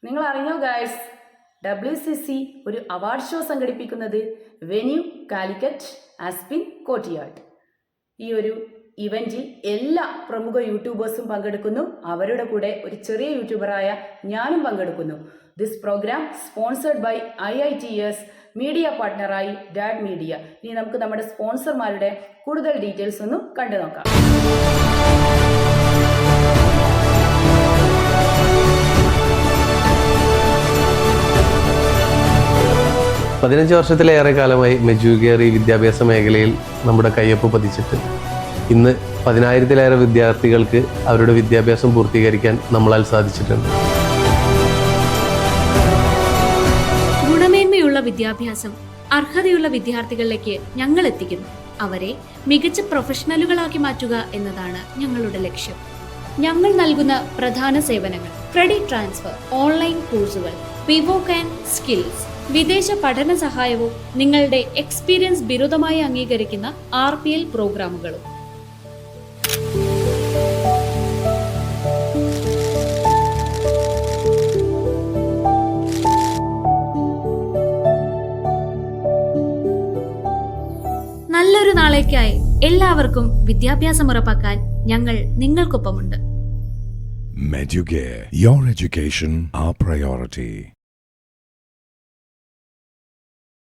നിങ്ങൾ അറിഞ്ഞോ guys, WCC ഒരു അവാർഡ് ഷോ സംഘടിപ്പിക്കുന്നത് വെന്യൂ കാലിക്കറ്റ് ആസ്പിൻ കോർട്ട്യാർഡ്. ഈ ഒരു ഇവന്റിൽ എല്ലാ പ്രമുഖ യൂട്യൂബേഴ്സും പങ്കെടുക്കുന്നു. അവരുടെ കൂടെ ഒരു ചെറിയ യൂട്യൂബറായ ഞാനും പങ്കെടുക്കുന്നു. This program sponsored by IITS media പാർട്ട്ണറായി ഡാഡ് മീഡിയ. ഇനി നമുക്ക് നമ്മുടെ സ്പോൺസർമാരുടെ കൂടുതൽ ഡീറ്റെയിൽസ് ഒന്ന് കണ്ടു നോക്കാം. 15 വർഷത്തിലേറെ കാലമായി മെജുഗേറി വിദ്യാഭ്യാസ മേഖലയിൽ നമ്മുടെ കയ്യൊപ്പ് പതിച്ചിട്ട് ഇന്ന് 10,000-ലേറെ വിദ്യാർത്ഥികൾക്ക് അവരുടെ വിദ്യാഭ്യാസം പൂർത്തീകരിക്കാൻ നമ്മളാൽ സാധിച്ചിട്ടുണ്ട്. ഗുണമേന്മയുള്ള വിദ്യാഭ്യാസം അർഹതയുള്ള വിദ്യാർത്ഥികളിലേക്ക് ഞങ്ങൾ എത്തിക്കുന്നു. അവരെ മികച്ച പ്രൊഫഷണലുകളാക്കി മാറ്റുക എന്നതാണ് ഞങ്ങളുടെ ലക്ഷ്യം. ഞങ്ങൾ നൽകുന്ന പ്രധാന സേവനങ്ങൾ: ക്രെഡിറ്റ് ട്രാൻസ്ഫർ, ഓൺലൈൻ കോഴ്സുകൾ, വിവോക്ക് ആൻഡ് സ്കിൽസ്, വിദേശ പഠന സഹായവും നിങ്ങളുടെ എക്സ്പീരിയൻസ് ബിരുദമായി അംഗീകരിക്കുന്ന RPL പ്രോഗ്രാമുകളും. നല്ലൊരു നാളേക്കായി എല്ലാവർക്കും വിദ്യാഭ്യാസം ഉറപ്പാക്കാൻ ഞങ്ങൾ നിങ്ങൾക്കൊപ്പമുണ്ട്. Medugare, your education, our priority.